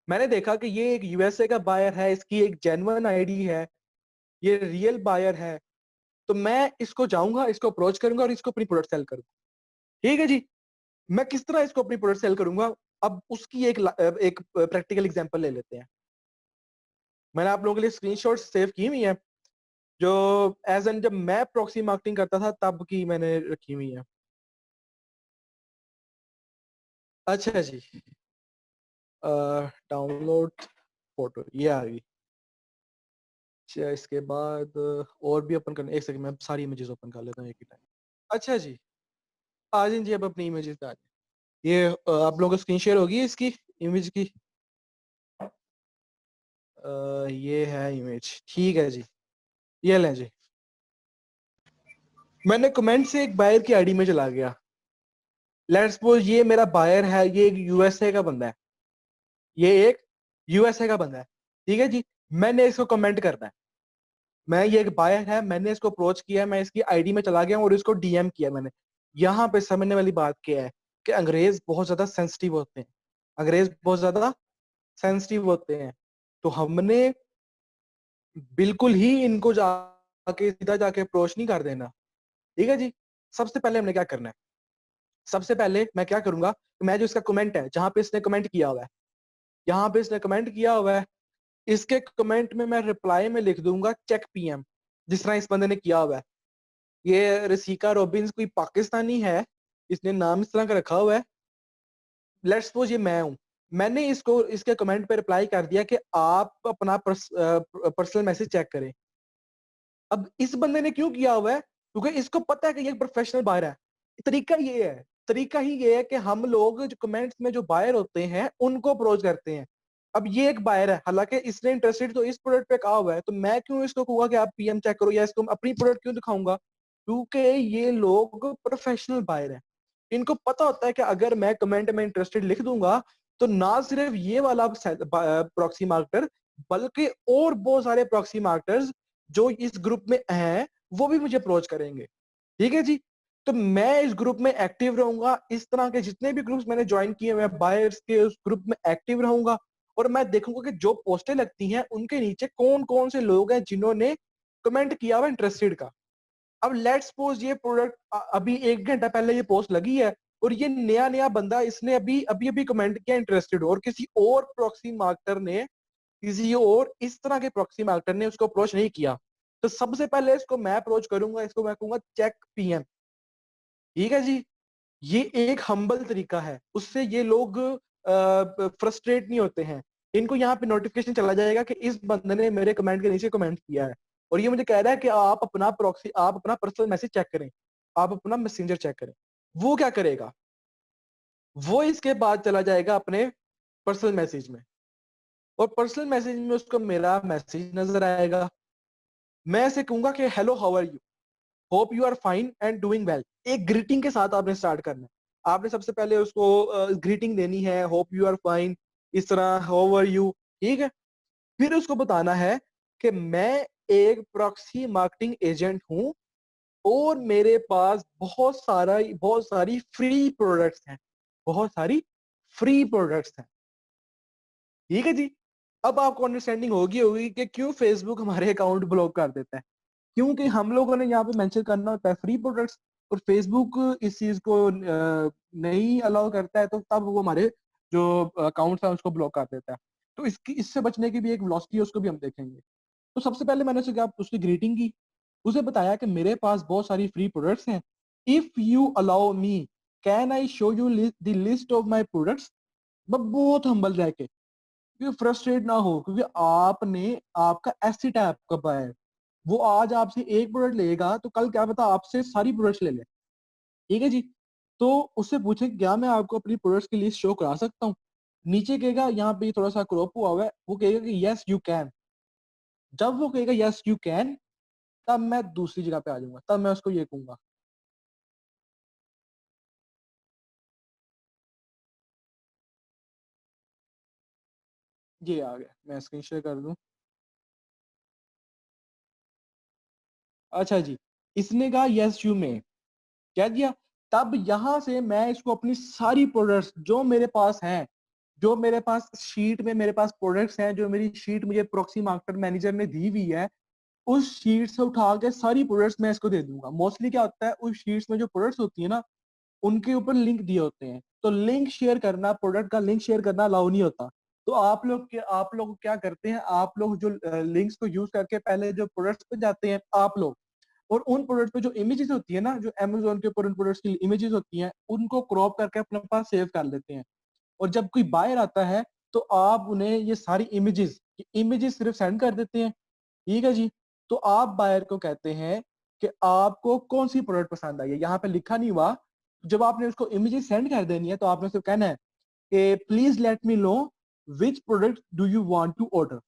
Speaker 1: मैंने देखा कि ये एक यूएसए का बायर है, इसकी एक जेन्युइन आईडी है, ये रियल बायर है। तो मैं इसको जाऊंगा, इसको अप्रोच करूंगा और इसको अपनी प्रोडक्ट सेल करूंगा। ठीक है जी। मैं किस तरह इसको अपनी प्रोडक्ट सेल करूंगा, अब उसकी एक प्रैक्टिकल एग्जांपल ले लेते हैं। मैंने आप लोगों के लिए स्क्रीनशॉट सेव की हुई है, जो एज एन जब मैं प्रॉक्सी मार्केटिंग करता था तब की मैंने रखी हुई है। अच्छा जी, डाउनलोड फोटो ये आ गई। अच्छा, इसके बाद और भी ओपन करने, एक सेकंड मैं सारी इमेजेस ओपन कर लेता हूँ एक ही टाइम। अच्छा जी, आ जाए जी, अब अपनी इमेजेस आ जाए। ये आप लोगों को स्क्रीन शेयर होगी इसकी इमेज की। ये है इमेज, ठीक है जी। ये लें जी, मैंने कमेंट से एक बायर की आईडी में चला गया। लेट्स सपोज ये मेरा बायर है, ये एक यूएसए का बंदा है, ये एक यूएसए का बंदा है। ठीक है जी। मैंने इसको कमेंट करना है, मैं ये एक बायर है, मैंने इसको अप्रोच किया है, मैं इसकी आईडी में चला गया और इसको डीएम किया मैंने। यहाँ पे समझने वाली बात क्या है कि अंग्रेज बहुत ज्यादा सेंसिटिव होते हैं, अंग्रेज बहुत ज्यादा सेंसिटिव होते हैं। तो हमने बिल्कुल ही इनको जाके सीधा जाके अप्रोच नहीं कर देना। ठीक है जी। सबसे पहले हमने क्या करना है, सबसे पहले मैं क्या करूंगा, मैं जो इसका कमेंट है, जहां पे इसने कमेंट किया हुआ है, यहाँ पे इसने कमेंट किया हुआ है, इसके कमेंट में मैं रिप्लाई में लिख दूंगा चेक पीएम, जिस तरह इस बंदे ने किया हुआ है। ये रसिका रॉबिन्स कोई पाकिस्तानी है, इसने नाम इस तरह का रखा हुआ है। लेट्स सपोज ये मैं हूं, मैंने इसको इसके कमेंट पे रिप्लाई कर दिया कि आप अपना पर्सनल मैसेज चेक करें। अब इस बंदे ने क्यों किया हुआ है, क्योंकि इसको पता है कि ये प्रोफेशनल बायर है। तरीका ये है, तरीका ही ये है कि हम लोग जो कमेंट्स में जो बायर होते हैं उनको अप्रोच करते हैं। अब ये एक बायर है, हालांकि इसने इंटरेस्टेड तो इस प्रोडक्ट पे कहा हुआ है, तो मैं क्यों इसको कहूंगा कि आप पीएम चेक करो, या इसको अपनी प्रोडक्ट क्यों दिखाऊंगा? क्योंकि ये लोग प्रोफेशनल बायर हैं। इनको पता होता है कि अगर मैं कमेंट में इंटरेस्टेड लिख दूंगा, तो ना सिर्फ ये वाला प्रॉक्सी मार्केटर, बल्कि और बहुत सारे प्रॉक्सी मार्केटर्स जो इस ग्रुप में हैं वो भी मुझे अप्रोच करेंगे। ठीक है जी। तो मैं इस ग्रुप में एक्टिव रहूंगा, इस तरह के जितने भी ग्रुप्स मैंने ज्वाइन किए हुए हैं बायर्स के, उस ग्रुप में एक्टिव रहूंगा। और मैं देखूंगा कि जो पोस्टें लगती हैं उनके नीचे कौन कौन से लोग हैं जिन्होंने कमेंट किया हुआ इंटरेस्टेड का। अब लेट्स सपोज ये प्रोडक्ट अभी 1 घंटा पहले ये पोस्ट लगी है, और ये नया नया बंदा, इसने अभी अभी अभी कमेंट किया इंटरेस्टेड, और किसी और प्रॉक्सी मार्केटर ने, किसी और इस तरह के प्रॉक्सी मार्केटर ने उसको अप्रोच नहीं किया। तो सबसे पहले इसको मैं अप्रोच करूंगा, इसको मैं कहूंगा चेक पीएम। ठीक है जी। ये एक हम्बल तरीका है, उससे ये लोग फ्रस्ट्रेट नहीं होते हैं। इनको यहाँ पे नोटिफिकेशन चला जाएगा कि इस बंदे ने मेरे कमेंट के नीचे कमेंट किया है, और ये मुझे कह रहा है कि आप अपना प्रॉक्सी, आप अपना पर्सनल मैसेज चेक करें, आप अपना मैसेंजर चेक करें। वो क्या करेगा, वो इसके बाद चला जाएगा अपने पर्सनल मैसेज में, और पर्सनल मैसेज में उसको मेरा मैसेज नजर आएगा। मैं ऐसे कहूंगा कि hello how are you, hope you are fine and doing well. एक ग्रीटिंग के साथ आपने स्टार्ट करना है। आपने सबसे पहले उसको ग्रीटिंग देनी है, होप यू आर फाइन, इस तरह हाउ आर यू। ठीक है। फिर उसको बताना है कि मैं एक प्रॉक्सी मार्केटिंग एजेंट हूं, और मेरे पास बहुत सारी फ्री प्रोडक्ट्स हैं, बहुत सारी फ्री प्रोडक्ट्स हैं। ठीक है जी। अब आपको अंडरस्टैंडिंग होगी होगी कि क्यों फेसबुक हमारे अकाउंट ब्लॉक कर देता है। क्योंकि हम लोगों ने यहाँ पे मेंशन करना होता है फ्री प्रोडक्ट्स, और फेसबुक इस चीज को नहीं अलाउ करता है, तो तब वो हमारे जो अकाउंट्स है उसको ब्लॉक कर देता है। तो इसकी इससे बचने की भी एक वेलोसिटी है, उसको भी हम देखेंगे। तो सबसे पहले मैंने उसे क्या, उसकी ग्रीटिंग की, उसे बताया कि मेरे पास बहुत सारी फ्री प्रोडक्ट्स हैं, if you allow me can I show you the list of my products. बहुत हम्बल रह के, क्योंकि फ्रस्ट्रेट ना हो, क्योंकि आपने, आपका एसिड है आपका बायर, वो आज आपसे एक प्रोडक्ट लेगा तो कल क्या पता आपसे सारी प्रोडक्ट्स ले ले। ठीक है जी। तो उससे पूछे क्या मैं आपको अपनी प्रोडक्ट्स की लिस्ट शो करा सकता हूँ? नीचे कहेगा, यहाँ पे थोड़ा सा क्रॉप हुआ है, वो कहेगा कि यस यू कैन। जब वो कहेगा यस यू कैन, तब मैं दूसरी जगह पे आ जाऊंगा, तब मैं उसको ये कहूंगा। ये आ गया, मैं स्क्रीन शेयर कर दूं। अच्छा जी, इसने कहा यस यू में, कह दिया। तब यहां से मैं इसको अपनी सारी प्रोडक्ट्स जो मेरे पास हैं, जो मेरे पास शीट में मेरे पास प्रोडक्ट्स हैं, जो मेरी शीट मुझे प्रॉक्सी मार्केटर मैनेजर ने दी हुई है, उस शीट से उठा के सारी प्रोडक्ट्स मैं इसको दे दूंगा। मोस्टली क्या होता है, उस शीट्स में जो प्रोडक्ट्स होती है ना, उनके ऊपर लिंक दिए होते हैं, तो लिंक शेयर करना, प्रोडक्ट का लिंक शेयर करना अलाउ नहीं होता। तो आप लोग क्या करते हैं, आप लोग जो लिंक्स को यूज करके पहले जो प्रोडक्ट्स पे जाते हैं आप लोग, और उन प्रोडक्ट पे जो इमेजेस होती है ना, जो अमेजोन के ऊपर उन प्रोडक्ट्स की इमेजेस होती हैं, उनको क्रॉप करके अपने पास सेव कर लेते हैं। और जब कोई बायर आता है, तो आप उन्हें ये सारी इमेजेस सिर्फ सेंड कर देते हैं। ठीक है जी। तो आप बायर को कहते हैं कि आपको कौन सी प्रोडक्ट पसंद आई है, यहाँ पे लिखा नहीं हुआ। जब आपने उसको इमेजेस सेंड कर देनी है, तो आपने सिर्फ कहना है कि please let me know which product do you want to order,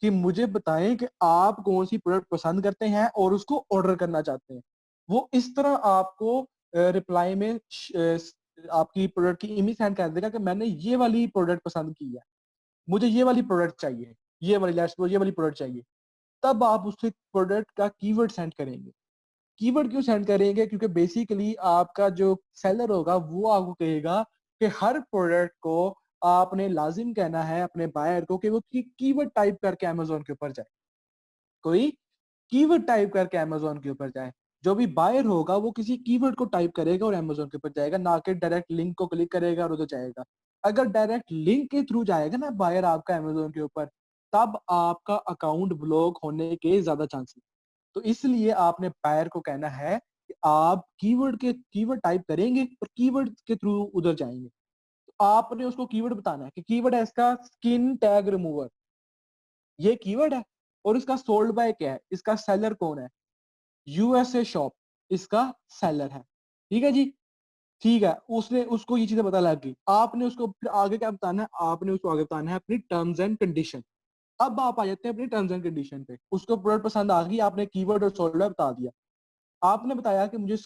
Speaker 1: कि मुझे बताएं कि आप कौन सी प्रोडक्ट पसंद करते हैं और उसको ऑर्डर करना चाहते हैं। वो इस तरह आपको रिप्लाई में आपकी प्रोडक्ट की इमेज सेंड कर देगा कि मैंने ये वाली प्रोडक्ट पसंद की है, मुझे ये वाली प्रोडक्ट चाहिए, ये वाली लेट्स सपोज ये वाली प्रोडक्ट चाहिए। तब आप उससे प्रोडक्ट का कीवर्ड सेंड करेंगे। कीवर्ड क्यों सेंड करेंगे, क्योंकि बेसिकली आपका जो सेलर होगा वो आपको कहेगा कि हर प्रोडक्ट को आपने लाजिम कहना है अपने बायर को कि वो कीवर्ड टाइप करके अमेजोन के ऊपर जाए, कोई कीवर्ड टाइप करके अमेजोन के ऊपर जाए। जो भी बायर होगा वो किसी कीवर्ड को टाइप करेगा और अमेजोन के ऊपर जाएगा, ना कि डायरेक्ट लिंक को क्लिक करेगा और उधर जाएगा। अगर डायरेक्ट लिंक के थ्रू जाएगा ना बायर आपका अमेजोन के ऊपर, तब आपका अकाउंट ब्लॉक होने के ज्यादा चांसेस। तो इसलिए आपने बायर को कहना है कि आप कीवर्ड टाइप करेंगे और कीवर्ड के थ्रू उधर जाएंगे। तो आपने उसको कीवर्ड बताना है कि कीवर्ड है इसका स्किन टैग रिमूवर, ये कीवर्ड है। और इसका सोल्ड बाय क्या है, इसका सेलर कौन है, यूएसए शॉप इसका सेलर है। ठीक है जी। ठीक है, उसने उसको ये चीजें पता लग गई। आपने उसको फिर आगे क्या बताना है, आपने उसको आगे बताना है अपनी टर्म्स एंड कंडीशन। अब आप आ जाते हैं अपनी टर्म्स एंड कंडीशन पे। उसको प्रोडक्ट पसंद आ गई, आपने कीवर्ड और सोल्डर बता दिया। आपने बताया कि मुझे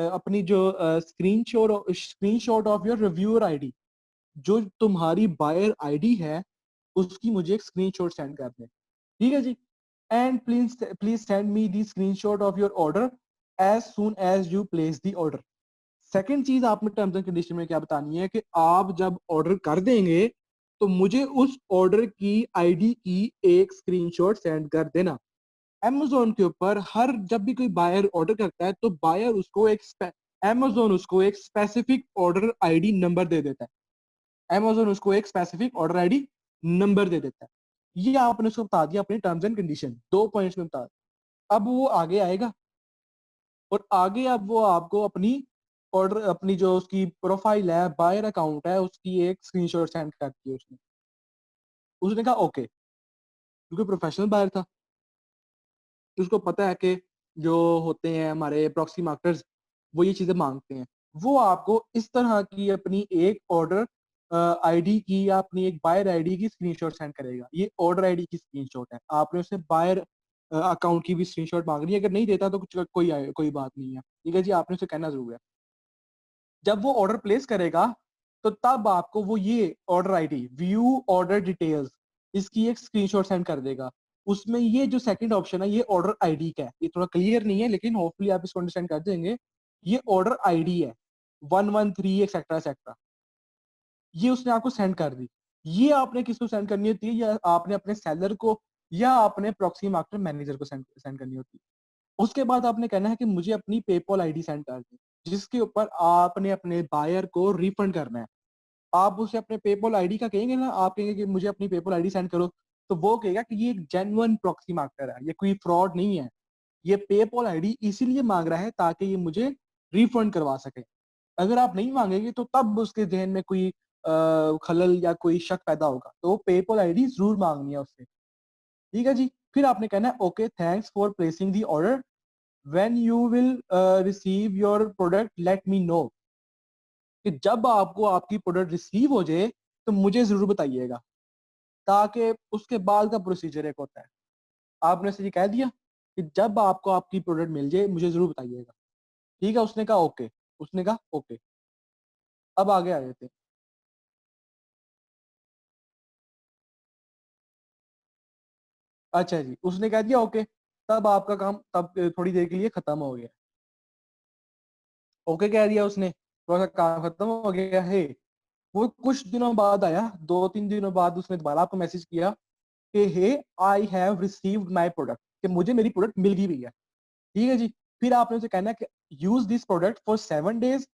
Speaker 1: अपनी जो screenshot of your reviewer ID, जो तुम्हारी बायर आईडी है, उसकी मुझे एक स्क्रीनशॉट सेंड कर दें। ठीक है जी। And please please send me the screenshot of your order as soon as you place the order. Second चीज आपने टर्म्स एंड कंडीशन में क्या बतानी है कि आप जब ऑर्डर कर देंगे, तो मुझे उस ऑर्डर की आईडी की एक स्क्रीनशॉट सेंड कर देना। Amazon के ऊपर हर जब भी कोई बायर ऑर्डर करता है, तो बायर उसको Amazon उसको एक स्पेसिफिक ऑर्डर आईडी नंबर दे देता है। Amazon उसको एक स्पेसिफिक ऑर्डर आईडी नंबर दे देता है। ये आपने उसको बता दिया अपने टर्म्स एंड कंडीशन, 2 पॉइंट्स में बता दिया। अब वो आगे आएगा, और आगे अब वो आपको अपनी ऑर्डर, अपनी जो उसकी प्रोफाइल है, बायर अकाउंट है, उसकी एक स्क्रीनशॉट सेंड कर दी उसने। उसने कहा ओके, क्योंकि प्रोफेशनल बायर था, उसको पता है कि जो होते हैं हमारे प्रॉक्सी मार्केटर्स, वो ये चीजें मांगते हैं। वो आपको इस तरह की अपनी एक ऑर्डर आईडी की या अपनी एक बायर आईडी की स्क्रीनशॉट सेंड करेगा। ये ऑर्डर आईडी की स्क्रीनशॉट है, आपने उसे बायर अकाउंट की भी स्क्रीनशॉट मांगनी है। अगर नहीं देता तो कुछ कोई बात नहीं है। ठीक है जी, आपने उसे कहना जरूर है। जब वो ऑर्डर प्लेस करेगा, तो तब आपको वो ये order ID view order details, इसकी एक स्क्रीनशॉट सेंड कर देगा। उसमें ये जो सेकंड ऑप्शन है, ये ऑर्डर आईडी का है। ये थोड़ा क्लियर नहीं है, लेकिन होपफुली आप इसको अंडरस्टैंड कर देंगे। ये ऑर्डर आईडी है 113 एक्सेट्रा एक्सेट्रा, ये उसने आपको सेंड कर दी। ये आपने किसको सेंड करनी होती है, या आपने अपने सेलर को या अपने प्रॉक्सी मार्केटर मैनेजर को सेंड करनी होती है। उसके बाद आपने कहना है कि मुझे अपनी पेपॉल आईडी सेंड कर दें, जिसके ऊपर आपने अपने बायर को रिफंड करना है। आप उसे अपने पेपॉल आईडी का कहेंगे ना, आप कहेंगे कि मुझे अपनी पेपॉल आईडी सेंड करो, तो वो कहेगा कि ये एक जेन्युइन प्रॉक्सी मार्केटर है, ये कोई फ्रॉड नहीं है। ये पेपॉल आईडी इसीलिए मांग रहा है ताकि ये मुझे रिफंड करवा सके। अगर आप नहीं मांगेंगे, तो तब उसके जहन में कोई खलल या कोई शक पैदा होगा, तो वो पेपॉल आईडी जरूर मांगनी है उससे। ठीक है जी। फिर आपने कहना है okay thanks for placing the order, when you will receive your product late me no, कि जब आपको आपकी प्रोडक्ट रिसीव हो जाए, तो मुझे जरूर बताइएगा, ताकि उसके बाद का प्रोसीजर एक होता है। आपने उसे ये कह दिया कि जब आपको आपकी प्रोडक्ट मिल जाए मुझे जरूर बताइएगा। ठीक है, उसने कहा ओके। उसने कहा ओके। अब आगे आ जाते हैं। अच्छा जी, उसने कह दिया ओके। तब आपका काम तब थोड़ी देर के लिए खत्म हो गया। ओके कह दिया उसने, थोड़ा सा काम खत्म हो गया है। वो कुछ दिनों बाद आया, 2-3 दिनों बाद उसने दोबारा आपको मैसेज किया कि hey, I have received my product, कि मुझे मेरी प्रोडक्ट मिल गई भैया। ठीक है जी। फिर आपने उसे कहना है कि use this product for 7 days,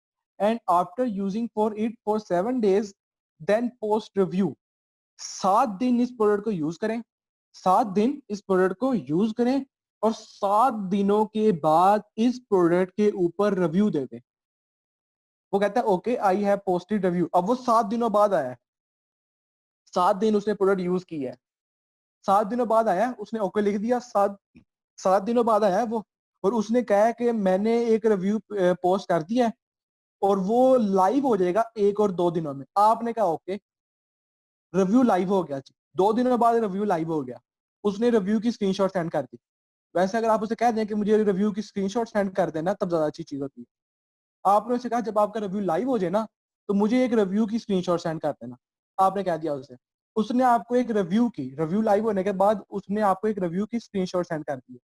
Speaker 1: and after using for it for 7 days then post review. 7 दिन इस प्रोडक्ट को यूज करें, 7 दिन इस प्रोडक्ट को यूज करें, और 7 दिनों के बाद इस प्रोडक्ट के ऊपर रिव्यू दे दें। वो कहता है okay, I have posted review. अब वो 7 दिनों बाद आया है, 7 दिन उसने प्रोडक्ट यूज किया है, 7 दिनों बाद आया है, उसने ओके लिख दिया। 7 दिनों बाद आया है वो, और उसने कहा है कि मैंने एक रिव्यू पोस्ट कर दिया है और वो लाइव हो जाएगा 1 और 2 दिनों में। आपने कहा ओके, रिव्यू लाइव हो गया जी। 2 दिनों बाद रिव्यू लाइव हो गया। उसने रिव्यू की स्क्रीनशॉट सेंड कर दी। वैसे अगर आप उसे कह दें कि मुझे रिव्यू की स्क्रीनशॉट सेंड कर देना, तब ज्यादा अच्छी चीज होती है। आपने उसे कहा जब आपका रिव्यू लाइव हो जाए ना, तो मुझे एक रिव्यू की स्क्रीनशॉट सेंड कर देना। आपने कह दिया उसे। उसने आपको एक रिव्यू लाइव होने के बाद उसने आपको एक रिव्यू की स्क्रीनशॉट सेंड कर दी।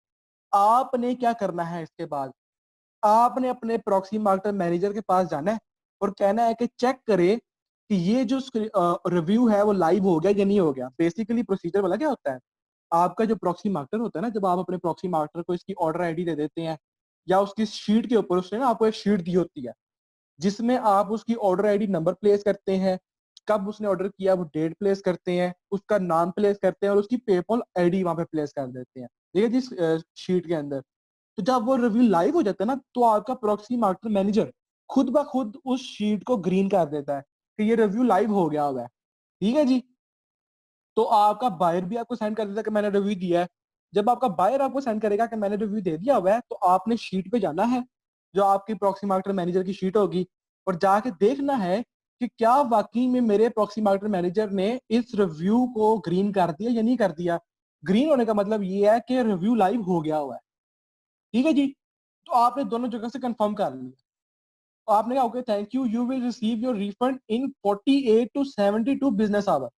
Speaker 1: आपने क्या करना है इसके बाद? आपने अपने प्रॉक्सी मार्केटर मैनेजर के पास जाना है और कहना है कि चेक करे कि ये जो रिव्यू है वो लाइव हो गया या नहीं हो गया। बेसिकली प्रोसीजर वाला क्या होता है, आपका जो प्रॉक्सी मार्केटर होता है ना, जब आप अपने प्रॉक्सी मार्केटर को इसकी ऑर्डर आईडी दे देते हैं, या उसकी शीट के ऊपर उसने ना आपको एक शीट दी होती है जिसमें आप उसकी ऑर्डर आईडी नंबर प्लेस करते हैं, कब उसने ऑर्डर किया वो डेट प्लेस करते हैं, उसका नाम प्लेस करते हैं और उसकी पेपल आईडी वहां पे प्लेस कर देते हैं, ठीक है, जिस शीट के अंदर। तो जब वो रिव्यू लाइव हो जाता है ना, तो आपका प्रॉक्सी मार्केटर मैनेजर खुद ब खुद उस शीट को ग्रीन कर देता है कि ये रिव्यू लाइव हो गया हुआ है। ठीक है जी। तो आपका बायर भी आपको सेंड कर देता है कि मैंने रिव्यू दिया है। जब आपका बायर आपको सेंड करेगा कि मैंने रिव्यू दे दिया हुआ है, तो आपने शीट पे जाना है, जो आपकी प्रॉक्सी मार्केटर मैनेजर की शीट होगी, और जाके देखना है कि क्या वाकई में मेरे प्रॉक्सी मार्केटर मैनेजर ने इस रिव्यू को ग्रीन कर दिया या नहीं कर दिया। ग्रीन होने का मतलब ये है कि रिव्यू लाइव हो गया हुआ है। ठीक है जी। तो आपने दोनों जगह से कंफर्म कर लिया। तो आपने कहा okay thank you, you will receive your refund in 48 to 72 business hour.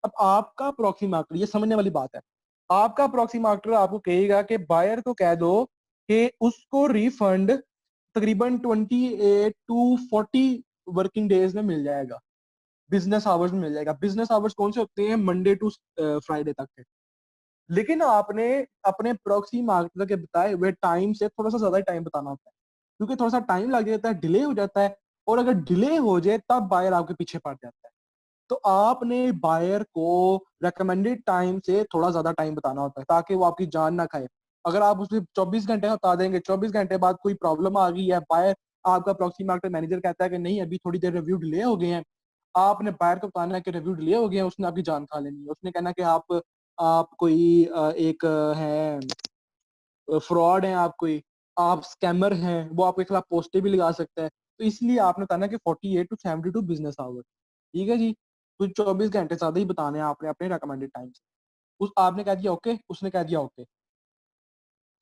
Speaker 1: अब आपका प्रॉक्सी मार्केटर, ये समझने वाली बात है, आपका प्रॉक्सी मार्केटर आपको कहेगा कि बायर को कह दो कि उसको रिफंड तकरीबन 28 to 40 वर्किंग डेज में मिल जाएगा, बिजनेस आवर्स में मिल जाएगा। बिजनेस आवर्स कौन से होते हैं? मंडे टू फ्राइडे तक के। लेकिन आपने अपने प्रॉक्सी मार्केटर के बताए हुए टाइम से थोड़ा सा ज्यादा टाइम बताना होता है, क्योंकि थोड़ा सा टाइम लग जाता है, डिले हो जाता है, और अगर डिले हो जाए तब बायर आपके पीछे पड़ जाता है। तो आपने बायर को रेकमेंडेड टाइम से थोड़ा ज्यादा टाइम बताना होता है, ताकि वो आपकी जान ना खाए। अगर आप उसमें 24 घंटे बता देंगे, 24 घंटे बाद कोई प्रॉब्लम आ गई है, बायर आपका प्रॉक्सी मार्केटर मैनेजर कहता है कि नहीं अभी थोड़ी देर रिव्यू डिले हो गए हैं, आपने बायर को बताना है कि रिव्यू डिले हो गए हैं, उसने आपकी जान खा लेनी है। उसने कहना कि आप कोई एक है फ्रॉड है, आप कोई आप स्कैमर हैं, वो आपके खिलाफ पोस्टें भी लगा सकता है। तो इसलिए आपने बताना कि 48 to 72 बिजनेस आवर। ठीक है जी। तो 24 घंटे ज्यादा ही बताने हैं आपने अपने रिकमेंडेड टाइम से। उस आपने कह दिया ओके, उसने कह दिया ओके।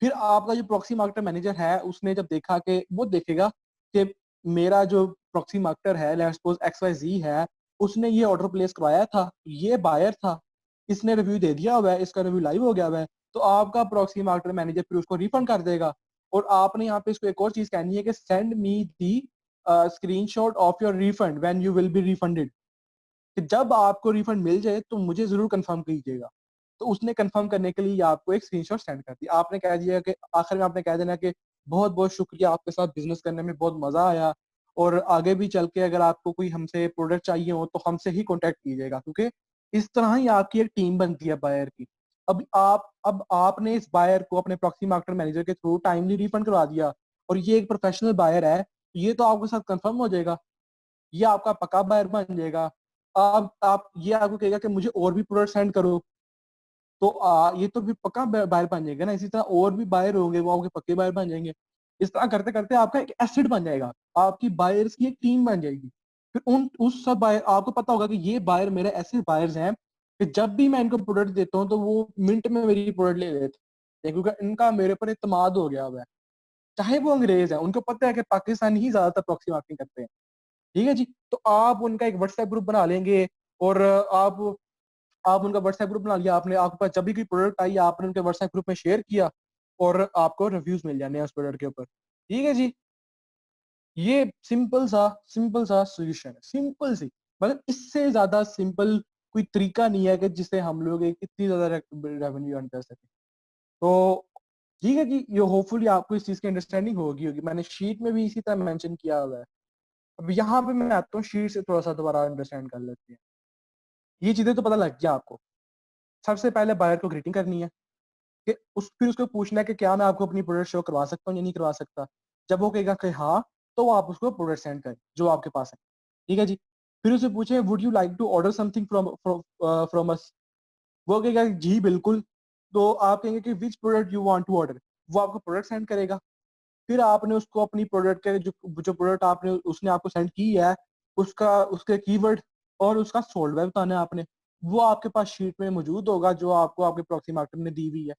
Speaker 1: फिर आपका जो प्रॉक्सी मार्केटर मैनेजर है, उसने जब देखा कि वो देखेगा कि मेरा जो प्रॉक्सी मार्केटर है, लेट्स सपोज XYZ है, उसने ये ऑर्डर प्लेस करवाया था, ये बायर था, इसने रिव्यू दे दिया हुआ है, इसका रिव्यू लाइव हो गया हुआ है, तो आपका प्रॉक्सी मार्केटर मैनेजर फिर उसको रिफंड कर देगा। और आपने यहाँ पे इसको एक और चीज कहनी है कि send me the screenshot of your refund when you will be refunded, कि जब आपको रिफंड मिल जाए तो मुझे जरूर कंफर्म कीजिएगा। तो उसने कंफर्म करने के लिए आपको एक स्क्रीनशॉट सेंड कर दी। आपने कह दिया कि आखिर में आपने कह देना कि बहुत बहुत शुक्रिया, आपके साथ बिजनेस करने में बहुत मजा आया, और आगे भी चल के अगर आपको कोई हमसे प्रोडक्ट चाहिए हो तो हमसे ही कॉन्टेक्ट कीजिएगा, क्योंकि इस तरह ही आपकी एक टीम बनती है बायर की। अब आपने इस बायर को अपने प्रॉक्सी मार्केटर मैनेजर के थ्रू टाइमली रिफंड करवा दिया, और ये एक प्रोफेशनल बायर है, ये तो आपके साथ कंफर्म हो जाएगा, ये आपका पक्का बायर बन जाएगा। अब आप ये आपको कहेगा कि मुझे और भी प्रोडक्ट सेंड करो, तो ये तो फिर पक्का बायर बन जाएगा ना। इसी तरह और भी बायर होंगे, वो आपके पक्के बायर बन जाएंगे। इस तरह करते करते आपका एक एसेट बन जाएगा, आपकी बायर्स की एक टीम बन जाएगी। फिर उन उस सब बायर आपको पता होगा कि ये बायर मेरे ऐसे बायर्स हैं कि जब भी मैं इनको प्रोडक्ट देता हूँ तो वो मिनट में मेरी प्रोडक्ट ले लेते हैं, क्योंकि इनका मेरे पर इत्मीनान हो गया हुआ है। चाहे वो अंग्रेज हैं, उनको पता है कि पाकिस्तानी ही ज़्यादातर प्रॉक्सी मार्केटिंग करते हैं। ठीक है जी? तो आप उनका एक व्हाट्सएप ग्रुप बना लेंगे और आप उनका व्हाट्सएप ग्रुप बना लिया आपने, आपके पास जब भी कोई प्रोडक्ट आई आपने उनके व्हाट्सएप ग्रुप में शेयर किया और आपको रिव्यूज़ मिल जाने हैं उस प्रोडक्ट के ऊपर। ठीक है जी? ये सिंपल सा सॉल्यूशन है, सिंपल सी। मतलब इससे ज़्यादा सिंपल कोई तरीका नहीं है कि जिससे हम लोग एक इतनी ज़्यादा रेवेन्यू अर्न कर सकें। तो ठीक है जी, ये होपफुली आपको इस चीज़ की अंडरस्टैंडिंग होगी। मैंने शीट में भी इसी तरह मेंशन किया हुआ है। अब यहाँ पे मैं आता हूँ शीट से थोड़ा-सा दोबारा अंडरस्टैंड कर लेते हैं। ये चीज़ें तो पता लग गया आपको। सबसे पहले बायर को ग्रीटिंग करनी है कि फिर उसको पूछना है कि क्या मैं आपको अपनी प्रोडक्ट शो करवा सकता हूँ या नहीं करवा सकता। जब वो कहेगा कि हाँ, तो आप उसको प्रोडक्ट सेंड करें, जो आपके पास है। ठीक है जी? फिर उससे पूछें would you like to order something from us? वो कहेगा जी बिल्कुल। तो आप कहेंगे कि which product you want to order? वो आपको प्रोडक्ट सेंड करेगा। फिर आपने उसको अपनी प्रोडक्ट के जो जो प्रोडक्ट आपने उसने आपको सेंड की है, उसके कीवर्ड और उसका सोल्ड बाय बताना है आपने। वो आपके पास शीट में मौजूद होगा जो आपको आपके प्रॉक्सी मार्केटर ने दी हुई है।